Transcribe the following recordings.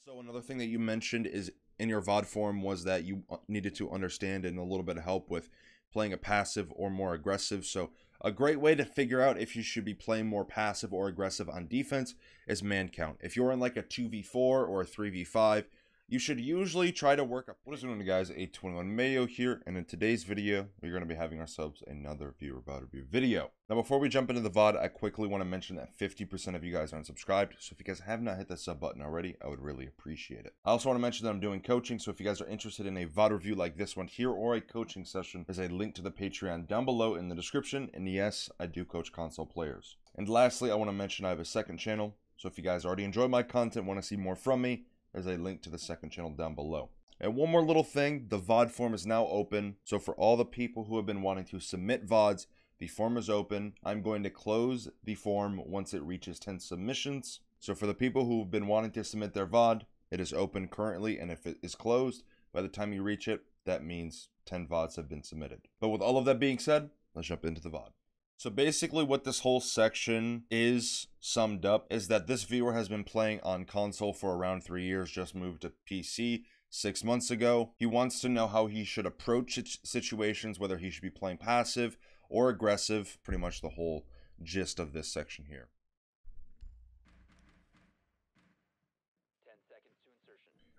Also, another thing that you mentioned is in your VOD form was that you needed to understand and a little bit of help with playing a passive or more aggressive. So a great way to figure out if you should be playing more passive or aggressive on defense is man count. If you're in like a 2v4 or a 3v5, you should usually try to work up. What is going on, guys? 821 Mayo here, and in today's video, we're going to be having ourselves another viewer VOD review video. Now, before we jump into the VOD, I quickly want to mention that 50% of you guys aren't subscribed, so if you guys have not hit that sub button already, I would really appreciate it. I also want to mention that I'm doing coaching, so if you guys are interested in a VOD review like this one here or a coaching session, there's a link to the Patreon down below in the description, and yes, I do coach console players. And lastly, I want to mention I have a second channel, so if you guys already enjoy my content, want to see more from me, there's a link to the second channel down below. And one more little thing, the VOD form is now open. So for all the people who have been wanting to submit VODs, the form is open. I'm going to close the form once it reaches 10 submissions. So for the people who've been wanting to submit their VOD, it is open currently. And if it is closed, by the time you reach it, that means 10 VODs have been submitted. But with all of that being said, let's jump into the VOD. So basically what this whole section is summed up is that this viewer has been playing on console for around 3 years, just moved to PC 6 months ago. He wants to know how he should approach situations, whether he should be playing passive or aggressive, pretty much the whole gist of this section here.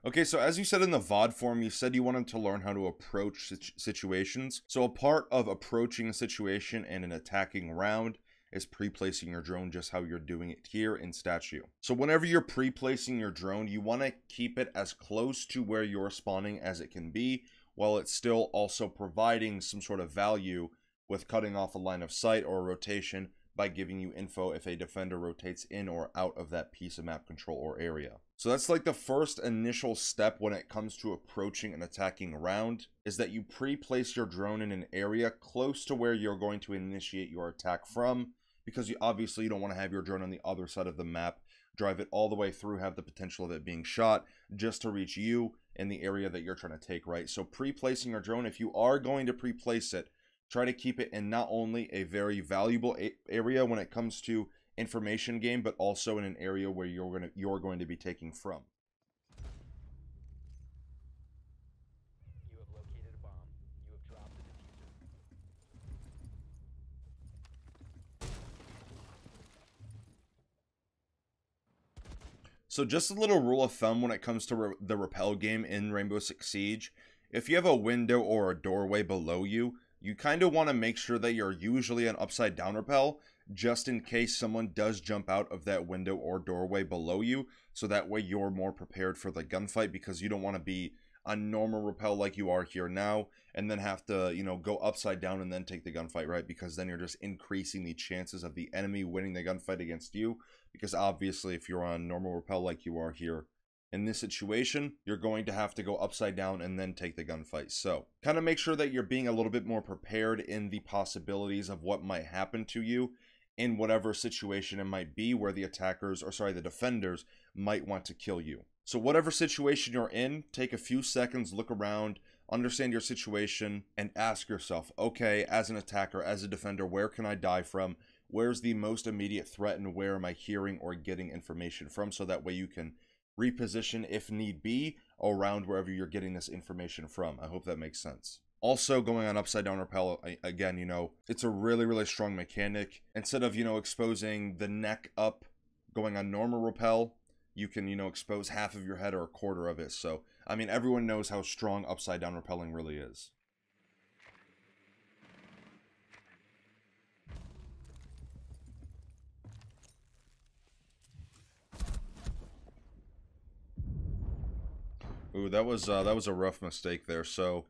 Okay, so as you said in the VOD form, you said you wanted to learn how to approach situations. So a part of approaching a situation in an attacking round is pre-placing your drone, just how you're doing it here in statue. So whenever you're pre-placing your drone, you want to keep it as close to where you're spawning as it can be, while it's still also providing some sort of value with cutting off a line of sight or a rotation by giving you info if a defender rotates in or out of that piece of map control or area. So that's like the first initial step when it comes to approaching an attacking round, is that you pre-place your drone in an area close to where you're going to initiate your attack from, because you obviously don't want to have your drone on the other side of the map, drive it all the way through, have the potential of it being shot just to reach you in the area that you're trying to take, right? So pre-placing your drone, if you are going to pre-place it, try to keep it in not only a very valuable area when it comes to information game, but also in an area where you're going to be taking from. You have located a bomb. You have dropped the diffuser. So just a little rule of thumb when it comes to the Repel game in Rainbow Six Siege, if you have a window or a doorway below you, you kind of want to make sure that you're usually an upside down rappel, just in case someone does jump out of that window or doorway below you, so that way you're more prepared for the gunfight, because you don't want to be on normal rappel like you are here now and then have to, you know, go upside down and then take the gunfight, right? Because then you're just increasing the chances of the enemy winning the gunfight against you, because obviously if you're on normal rappel like you are here in this situation, you're going to have to go upside down and then take the gunfight. So kind of make sure that you're being a little bit more prepared in the possibilities of what might happen to you in whatever situation it might be where the attackers, or sorry, the defenders might want to kill you. So whatever situation you're in, take a few seconds, look around, understand your situation, and ask yourself, okay, as an attacker, as a defender, where can I die from? Where's the most immediate threat, and where am I hearing or getting information from? So that way you can reposition, if need be, around wherever you're getting this information from. I hope that makes sense. Also, going on upside down rappel, again, you know, it's a really, really strong mechanic. Instead of, you know, exposing the neck up, going on normal rappel, you can, you know, expose half of your head or a quarter of it. So, I mean, everyone knows how strong upside down rappelling really is. Ooh, that was a rough mistake there. So,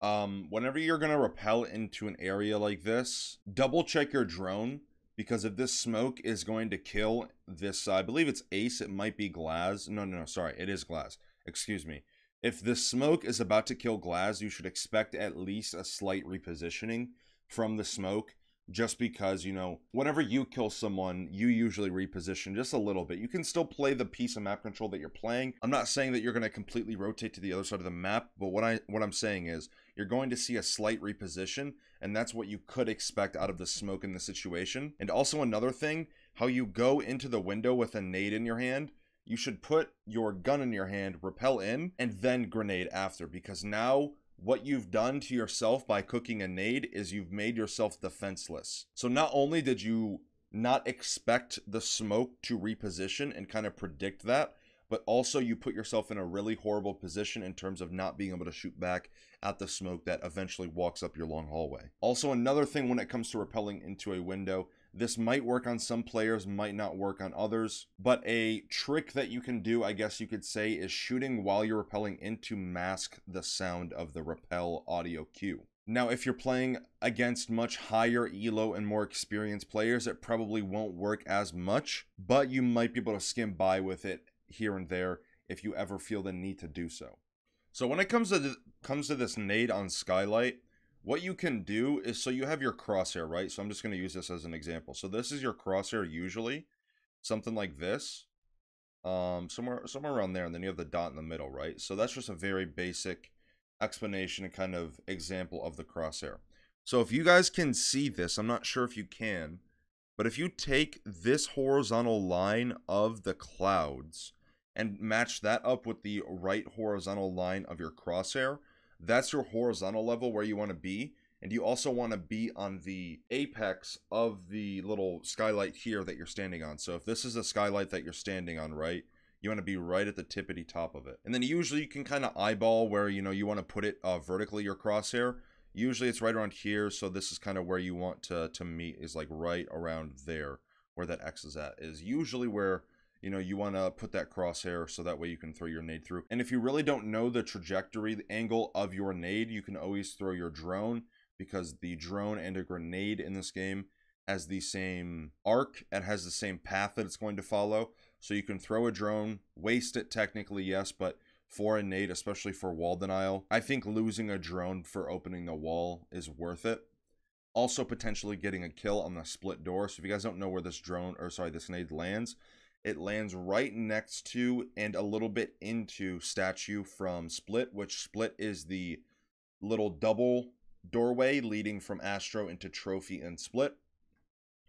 whenever you're gonna rappel into an area like this, double check your drone, because if this smoke is going to kill this, I believe it's Ace, it might be Glass. No, sorry, it is Glass. Excuse me. If this smoke is about to kill Glass, you should expect at least a slight repositioning from the smoke, just because, you know, whenever you kill someone, you usually reposition just a little bit. You can still play the piece of map control that you're playing. I'm not saying that you're going to completely rotate to the other side of the map, but what I'm saying is you're going to see a slight reposition, and that's what you could expect out of the smoke in the situation. And also another thing, how you go into the window with a nade in your hand, you should put your gun in your hand, repel in, and then grenade after, because now what you've done to yourself by cooking a nade is you've made yourself defenseless. So not only did you not expect the smoke to reposition and kind of predict that, but also you put yourself in a really horrible position in terms of not being able to shoot back at the smoke that eventually walks up your long hallway. Also, another thing when it comes to repelling into a window, this might work on some players, might not work on others, but a trick that you can do, I guess you could say, is shooting while you're repelling in to mask the sound of the repel audio cue. Now, if you're playing against much higher elo and more experienced players, it probably won't work as much, but you might be able to skim by with it here and there if you ever feel the need to do so. So when it comes to this nade on skylight, what you can do is, so you have your crosshair, right? So I'm just going to use this as an example. So this is your crosshair usually, something like this, somewhere around there, and then you have the dot in the middle, right? So that's just a very basic explanation and kind of example of the crosshair. So if you guys can see this, I'm not sure if you can, but if you take this horizontal line of the clouds and match that up with the right horizontal line of your crosshair, that's your horizontal level where you want to be. And you also want to be on the apex of the little skylight here that you're standing on. So if this is a skylight that you're standing on, right, you want to be right at the tippity top of it. And then usually you can kind of eyeball where, you know, you want to put it vertically, your crosshair. Usually it's right around here, so this is kind of where you want to meet, is like right around there, where that X is at, is usually where, you know, you want to put that crosshair so that way you can throw your nade through. And if you really don't know the trajectory, the angle of your nade, you can always throw your drone, because the drone and a grenade in this game has the same arc and has the same path that it's going to follow. So you can throw a drone, waste it technically, yes, but for a nade, especially for wall denial, I think losing a drone for opening the wall is worth it. Also potentially getting a kill on the split door. So if you guys don't know where this this nade lands, it lands right next to and a little bit into statue from split, which split is the little double doorway leading from Astro into trophy and split.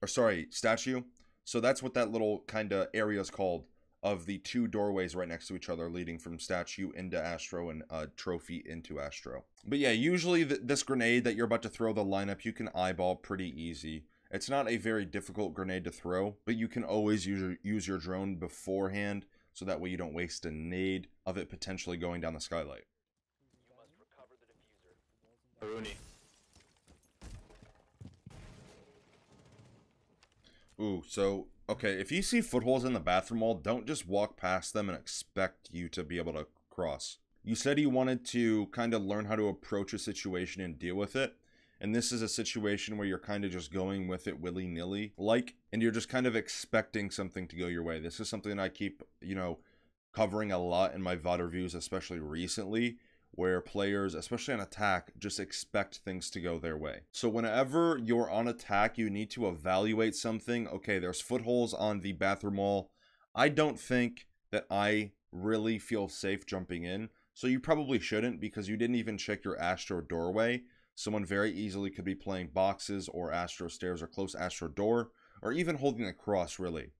Or sorry, statue. So that's what that little kind of area is called, of the two doorways right next to each other leading from statue into Astro and trophy into Astro. But yeah, usually this grenade that you're about to throw, the lineup, you can eyeball pretty easy. It's not a very difficult grenade to throw, but you can always use your drone beforehand, so that way you don't waste a nade of it potentially going down the skylight. You must recover the diffuser. Rooney. Ooh, so, okay, if you see footholes in the bathroom wall, don't just walk past them and expect you to be able to cross. You said you wanted to kind of learn how to approach a situation and deal with it. And this is a situation where you're kind of just going with it willy-nilly, and you're just kind of expecting something to go your way. This is something that I keep, you know, covering a lot in my VOD reviews, especially recently, where players, especially on attack, just expect things to go their way. So whenever you're on attack, you need to evaluate something. Okay, there's footholes on the bathroom wall. I don't think that I really feel safe jumping in, so you probably shouldn't, because you didn't even check your Astro doorway. Someone very easily could be playing boxes or Astro stairs or close Astro door, or even holding a cross, really.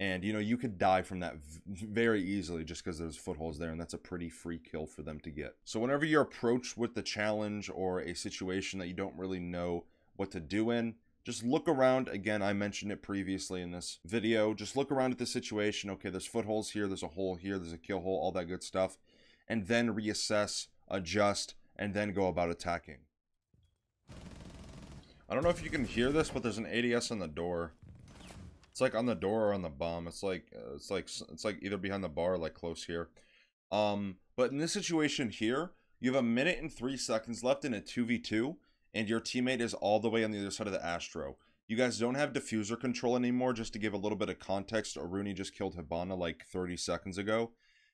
And, you know, you could die from that very easily just because there's footholes there, and that's a pretty free kill for them to get. So whenever you're approached with the challenge or a situation that you don't really know what to do in, just look around. Again, I mentioned it previously in this video. Just look around at the situation. Okay, there's footholes here, there's a hole here, there's a kill hole, all that good stuff. And then reassess, adjust, and then go about attacking. I don't know if you can hear this, but there's an ADS on the door. It's like on the door or on the bomb. It's like either behind the bar or like close here. But in this situation here, you have 1 minute and 3 seconds left in a 2v2, and your teammate is all the way on the other side of the Astro. You guys don't have diffuser control anymore. Just to give a little bit of context, Rooney just killed Hibana like 30 seconds ago,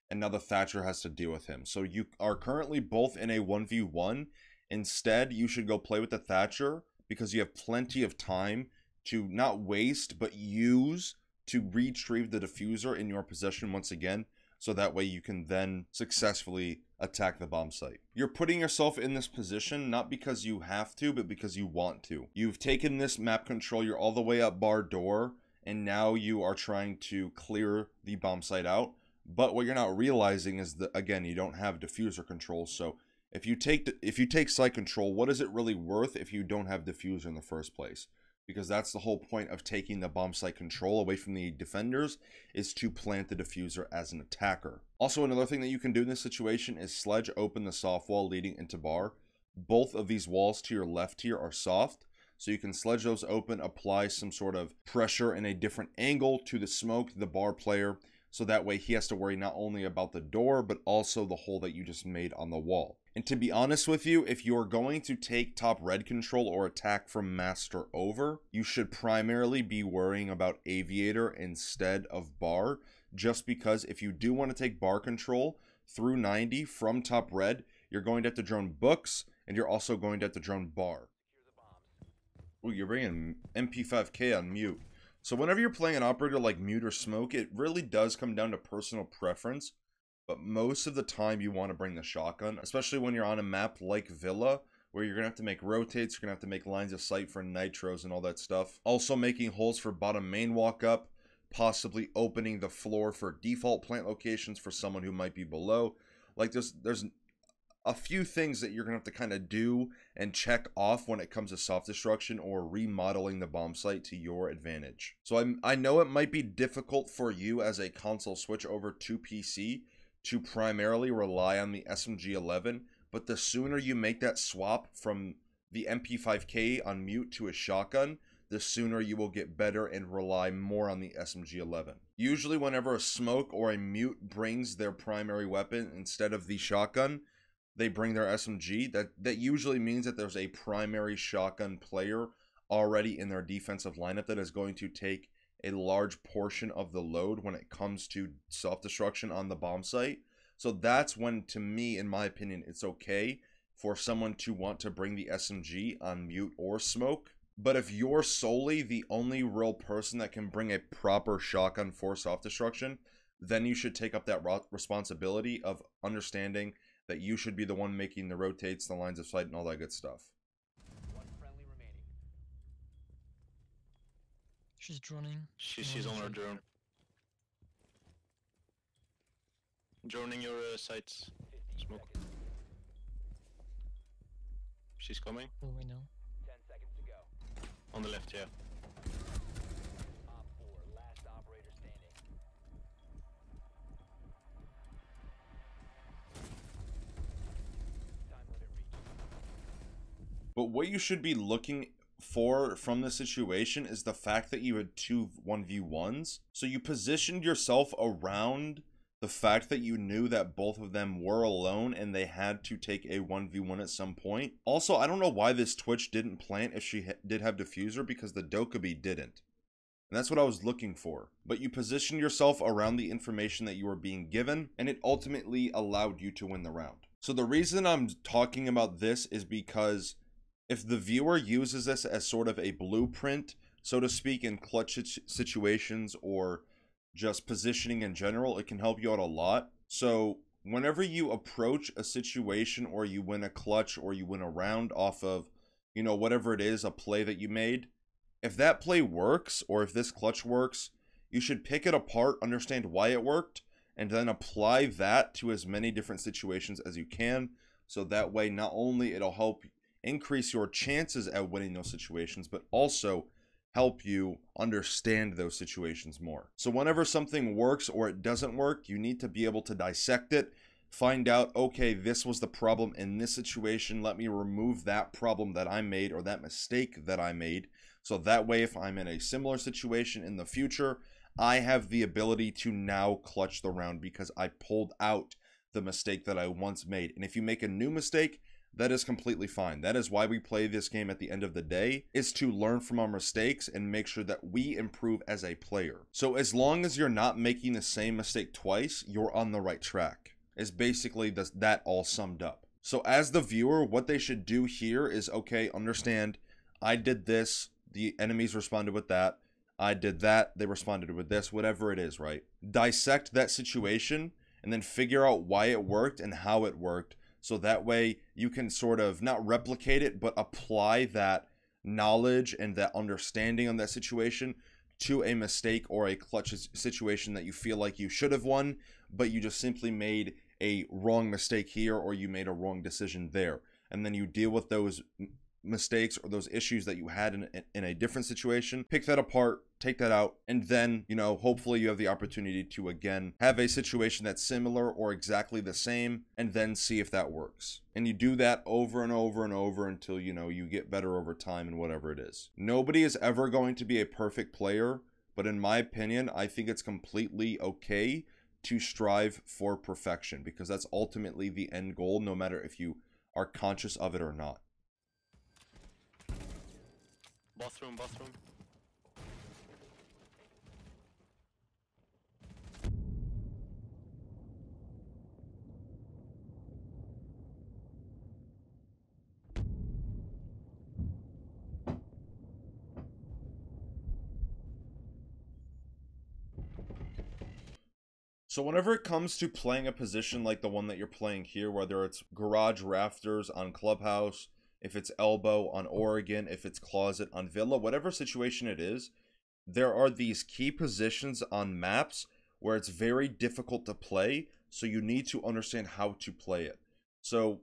and now the Thatcher has to deal with him. So you are currently both in a 1v1. Instead, you should go play with the Thatcher, because you have plenty of time to not waste, but use to retrieve the diffuser in your possession once again, so that way you can then successfully attack the bomb site. You're putting yourself in this position not because you have to, but because you want to. You've taken this map control, you're all the way up bar door, and now you are trying to clear the bomb site out. But what you're not realizing is that, again, you don't have diffuser control. So if you take site control, what is it really worth if you don't have diffuser in the first place? Because that's the whole point of taking the bomb site control away from the defenders, is to plant the diffuser as an attacker. Also, another thing that you can do in this situation is sledge open the soft wall leading into bar. Both of these walls to your left here are soft, so you can sledge those open, apply some sort of pressure in a different angle to the smoke, the bar player, so that way he has to worry not only about the door, but also the hole that you just made on the wall. And to be honest with you, if you're going to take top red control or attack from master over, you should primarily be worrying about aviator instead of bar, just because if you do want to take bar control through 90 from top red, you're going to have to drone books, and you're also going to have to drone bar. Ooh, you're bringing MP5K on mute. So whenever you're playing an operator like mute or smoke, it really does come down to personal preference. But most of the time you want to bring the shotgun, especially when you're on a map like Villa, where you're going to have to make rotates, you're going to have to make lines of sight for nitros and all that stuff. Also making holes for bottom main walk up, possibly opening the floor for default plant locations for someone who might be below. Like there's a few things that you're going to have to kind of do and check off when it comes to soft destruction or remodeling the bomb site to your advantage. So I know it might be difficult for you as a console switch over to PC to primarily rely on the SMG-11, but the sooner you make that swap from the MP5K on mute to a shotgun, the sooner you will get better and rely more on the SMG-11. Usually whenever a smoke or a mute brings their primary weapon instead of the shotgun, they bring their SMG. That usually means that there's a primary shotgun player already in their defensive lineup that is going to take a large portion of the load when it comes to self-destruction on the bomb site. So that's when, to me, in my opinion, it's okay for someone to want to bring the SMG on mute or smoke. But if you're solely the only real person that can bring a proper shotgun for self-destruction, then you should take up that responsibility of understanding that you should be the one making the rotates, the lines of sight, and all that good stuff. One friendly remaining. She's droning. She's on her drone. Droning your sights. 15 Smoke. seconds. She's coming. Oh, we know. 10 seconds to go. On the left, yeah. Op 4, last operator standing. Time limit reached. But what you should be looking for from this situation is the fact that you had two 1v1s. So you positioned yourself around the fact that you knew that both of them were alone and they had to take a 1v1 at some point. Also, I don't know why this Twitch didn't plant if she did have diffuser, because the Dokkaebi didn't. And that's what I was looking for. But you positioned yourself around the information that you were being given, and it ultimately allowed you to win the round. So the reason I'm talking about this is because if the viewer uses this as sort of a blueprint, so to speak, in clutch situations or just positioning in general, it can help you out a lot. So whenever you approach a situation or you win a clutch or you win a round off of, you know, whatever it is, a play that you made, if that play works or if this clutch works, you should pick it apart, understand why it worked, and then apply that to as many different situations as you can. So that way, not only it'll help increase your chances at winning those situations, but also help you understand those situations more. So whenever something works or it doesn't work, you need to be able to dissect it, find out, okay, this was the problem in this situation. Let me remove that problem that I made or that mistake that I made. So that way, if I'm in a similar situation in the future, I have the ability to now clutch the round because I pulled out the mistake that I once made. And if you make a new mistake, that is completely fine. That is why we play this game at the end of the day, is to learn from our mistakes and make sure that we improve as a player. So as long as you're not making the same mistake twice, you're on the right track. Is basically that all summed up. So as the viewer, what they should do here is, okay, understand, I did this, the enemies responded with that, I did that, they responded with this, whatever it is, right? Dissect that situation and then figure out why it worked and how it worked. So that way you can sort of not replicate it, but apply that knowledge and that understanding on that situation to a mistake or a clutch situation that you feel like you should have won, but you just simply made a wrong mistake here, or you made a wrong decision there. And then you deal with those mistakes or those issues that you had in a different situation, pick that apart, take that out, and then, you know, hopefully you have the opportunity to again have a situation that's similar or exactly the same, and then see if that works. And you do that over and over and over until, you know, you get better over time in whatever it is. Nobody is ever going to be a perfect player, but in my opinion, I think it's completely okay to strive for perfection, because that's ultimately the end goal, no matter if you are conscious of it or not. Bathroom. So whenever it comes to playing a position like the one that you're playing here, whether it's garage rafters on Clubhouse, if it's elbow on Oregon, if it's closet on Villa, whatever situation it is, there are these key positions on maps where it's very difficult to play, so you need to understand how to play it. So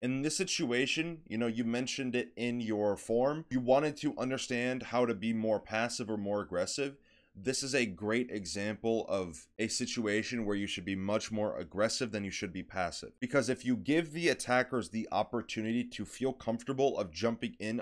in this situation, you know, you mentioned it in your form, you wanted to understand how to be more passive or more aggressive. This is a great example of a situation where you should be much more aggressive than you should be passive. Because if you give the attackers the opportunity to feel comfortable of jumping in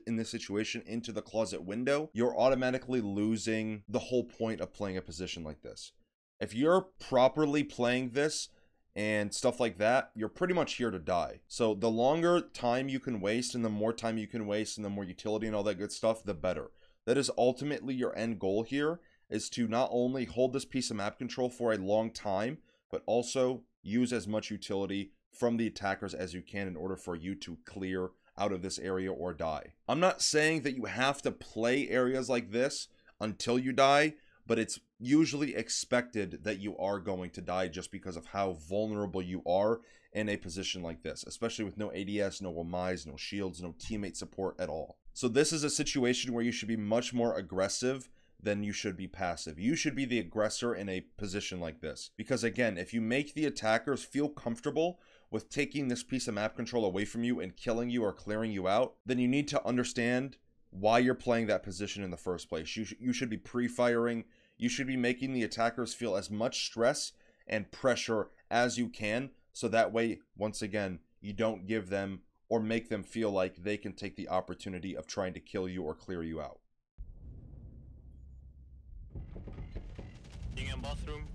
in this situation into the closet window, you're automatically losing the whole point of playing a position like this. If you're properly playing this and stuff like that, you're pretty much here to die. So the longer time you can waste, and the more time you can waste, and the more utility and all that good stuff, the better. That is ultimately your end goal here, is to not only hold this piece of map control for a long time, but also use as much utility from the attackers as you can in order for you to clear out of this area or die. I'm not saying that you have to play areas like this until you die, but it's usually expected that you are going to die just because of how vulnerable you are in a position like this, especially with no ADS, no Wamais, no shields, no teammate support at all. So this is a situation where you should be much more aggressive than you should be passive. You should be the aggressor in a position like this. Because again, if you make the attackers feel comfortable with taking this piece of map control away from you and killing you or clearing you out, then you need to understand why you're playing that position in the first place. You should be pre-firing. You should be making the attackers feel as much stress and pressure as you can, so that way, once again, you don't give them or make them feel like they can take the opportunity of trying to kill you or clear you out. Being in bathroom.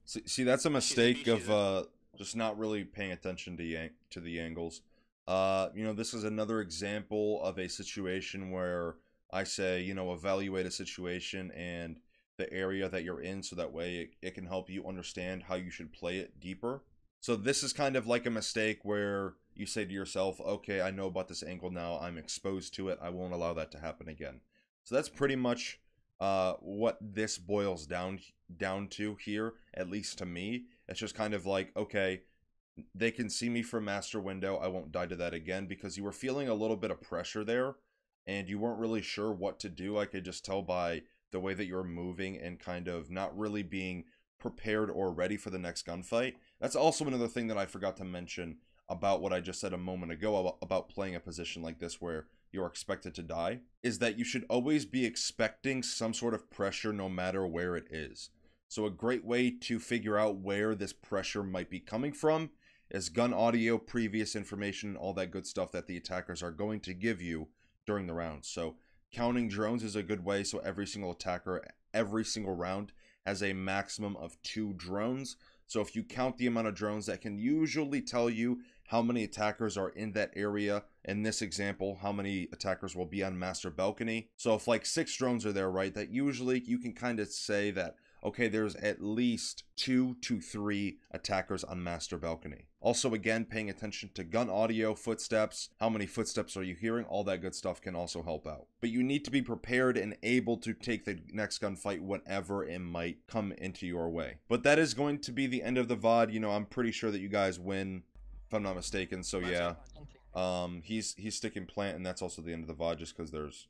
See, that's a mistake of just not really paying attention to the angles. You know, this is another example of a situation where I say, you know, evaluate a situation and the area that you're in, so that way it can help you understand how you should play it deeper. So this is kind of like a mistake where you say to yourself, okay, I know about this angle now, I'm exposed to it, I won't allow that to happen again. So that's pretty much what this boils down to here, at least to me. It's just kind of like, okay, they can see me from master window, I won't die to that again, because you were feeling a little bit of pressure there, and you weren't really sure what to do. I could just tell by the way that you're moving and kind of not really being prepared or ready for the next gunfight. That's also another thing that I forgot to mention about what I just said a moment ago about playing a position like this where you're expected to die, is that you should always be expecting some sort of pressure no matter where it is. So a great way to figure out where this pressure might be coming from is gun audio, previous information, all that good stuff that the attackers are going to give you during the round. So counting drones is a good way, so every single attacker, every single round has a maximum of 2 drones. So if you count the amount of drones, that can usually tell you how many attackers are in that area. In this example, how many attackers will be on master balcony. So if like 6 drones are there, right, that usually you can kind of say that, okay, there's at least 2 to 3 attackers on master balcony. Also, again, paying attention to gun audio, footsteps, how many footsteps are you hearing, all that good stuff can also help out. But you need to be prepared and able to take the next gunfight whenever it might come into your way. But that is going to be the end of the VOD. You know, I'm pretty sure that you guys win, if I'm not mistaken. So yeah, he's sticking plant, and that's also the end of the VOD, just because there's,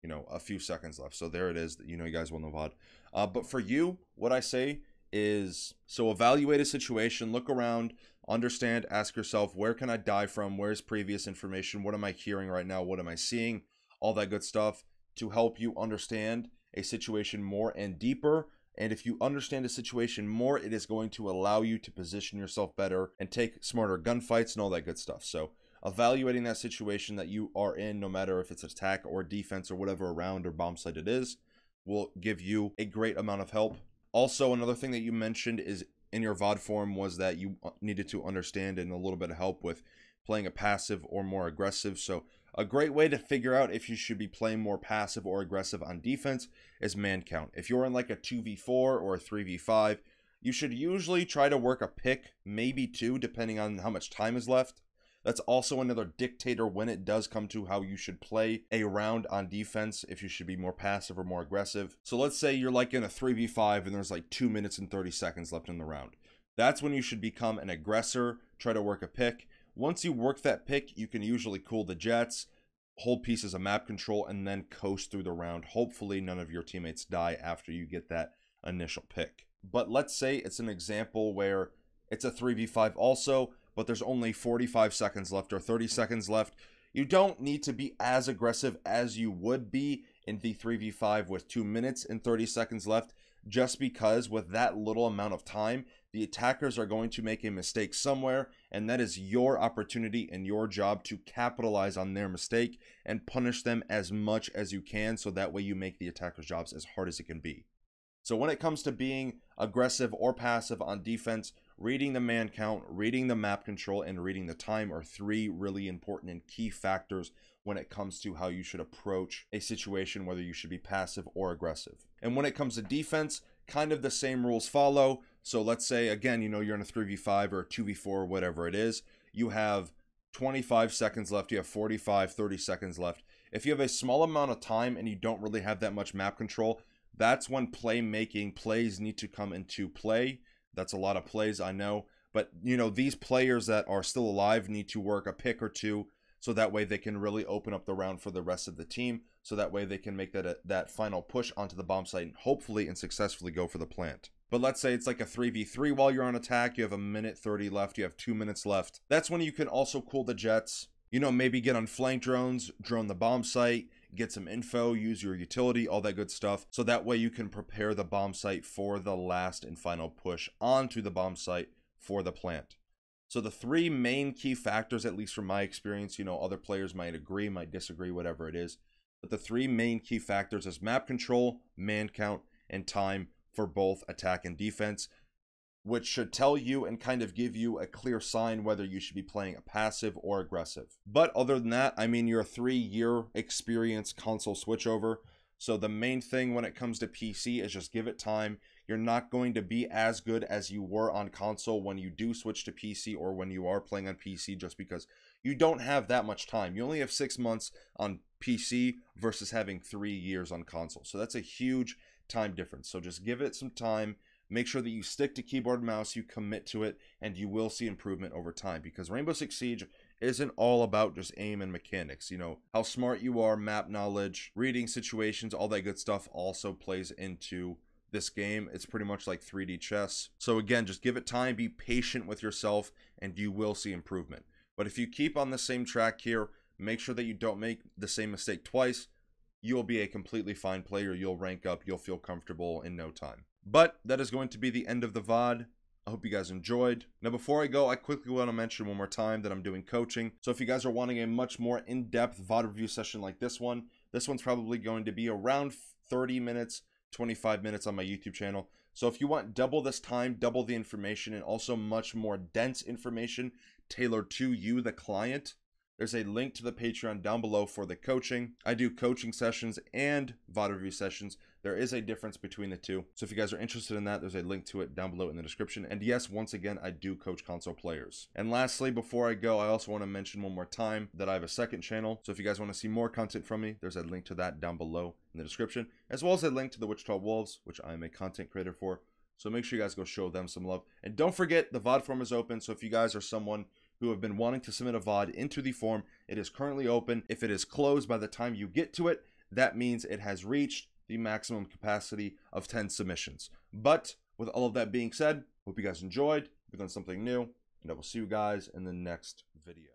you know, a few seconds left. So there it is. You know, you guys won the VOD. But for you, what I say is, so evaluate a situation, look around, understand, ask yourself, where can I die from? Where's previous information? What am I hearing right now? What am I seeing? All that good stuff to help you understand a situation more and deeper. And if you understand a situation more, it is going to allow you to position yourself better and take smarter gunfights and all that good stuff. So evaluating that situation that you are in, no matter if it's attack or defense or whatever round or bomb site it is, will give you a great amount of help. Also, another thing that you mentioned is in your VOD form was that you needed to understand and a little bit of help with playing a passive or more aggressive. So a great way to figure out if you should be playing more passive or aggressive on defense is man count. If you're in like a 2v4 or a 3v5, you should usually try to work a pick, maybe two, depending on how much time is left. That's also another dictator when it does come to how you should play a round on defense, if you should be more passive or more aggressive. So let's say you're like in a 3v5 and there's like 2 minutes and 30 seconds left in the round. That's when you should become an aggressor, try to work a pick. Once you work that pick, you can usually cool the jets, hold pieces of map control, and then coast through the round. Hopefully none of your teammates die after you get that initial pick. But let's say it's an example where it's a 3v5 also, but there's only 45 seconds left or 30 seconds left. You don't need to be as aggressive as you would be in the 3v5 with 2 minutes and 30 seconds left, just because with that little amount of time, the attackers are going to make a mistake somewhere, and that is your opportunity and your job to capitalize on their mistake and punish them as much as you can, so that way you make the attackers' jobs as hard as it can be. So when it comes to being aggressive or passive on defense, reading the man count, reading the map control, and reading the time are three really important and key factors when it comes to how you should approach a situation, whether you should be passive or aggressive. And when it comes to defense, kind of the same rules follow. So let's say, again, you know, you're in a 3v5 or a 2v4 or whatever it is. You have 25 seconds left. You have 45, 30 seconds left. If you have a small amount of time and you don't really have that much map control, that's when plays need to come into play. That's a lot of plays, I know. But, you know, these players that are still alive need to work a pick or two, so that way they can really open up the round for the rest of the team. So that way they can make that final push onto the bomb site and hopefully and successfully go for the plant. But let's say it's like a 3v3 while you're on attack. You have a minute 30 left. You have 2 minutes left. That's when you can also cool the jets. You know, maybe get on flank drones, drone the bomb site, get some info, use your utility, all that good stuff. So that way you can prepare the bomb site for the last and final push onto the bomb site for the plant. So the three main key factors, at least from my experience, you know, other players might agree, might disagree, whatever it is. But the three main key factors is map control, man count, and time for both attack and defense, which should tell you and kind of give you a clear sign whether you should be playing a passive or aggressive. But other than that, I mean, you're a 3-year experience console switchover. So the main thing when it comes to PC is just give it time. You're not going to be as good as you were on console when you do switch to PC or when you are playing on PC, just because you don't have that much time. You only have 6 months on PC versus having 3 years on console. So that's a huge time difference. So just give it some time. Make sure that you stick to keyboard and mouse, you commit to it, and you will see improvement over time, because Rainbow Six Siege isn't all about just aim and mechanics. You know, how smart you are, map knowledge, reading situations, all that good stuff also plays into this game. It's pretty much like 3D chess. So again, just give it time, be patient with yourself, and you will see improvement. But if you keep on the same track here, make sure that you don't make the same mistake twice, you'll be a completely fine player. You'll rank up, you'll feel comfortable in no time. But that is going to be the end of the VOD. I hope you guys enjoyed. Now, before I go, I quickly want to mention one more time that I'm doing coaching. So if you guys are wanting a much more in-depth VOD review session like this one's probably going to be around 30 minutes, 25 minutes on my YouTube channel. So if you want double this time, double the information, and also much more dense information tailored to you, the client, there's a link to the Patreon down below for the coaching. I do coaching sessions and VOD review sessions. There is a difference between the two. So if you guys are interested in that, there's a link to it down below in the description. And yes, once again, I do coach console players. And lastly, before I go, I also want to mention one more time that I have a second channel. So if you guys want to see more content from me, there's a link to that down below in the description, as well as a link to the Wichita Wolves, which I am a content creator for. So make sure you guys go show them some love. And don't forget, the VOD form is open. So if you guys are someone who have been wanting to submit a VOD into the form, it is currently open. If it is closed by the time you get to it, that means it has reached the maximum capacity of 10 submissions. But with all of that being said, hope you guys enjoyed. We've done something new, and I will see you guys in the next video.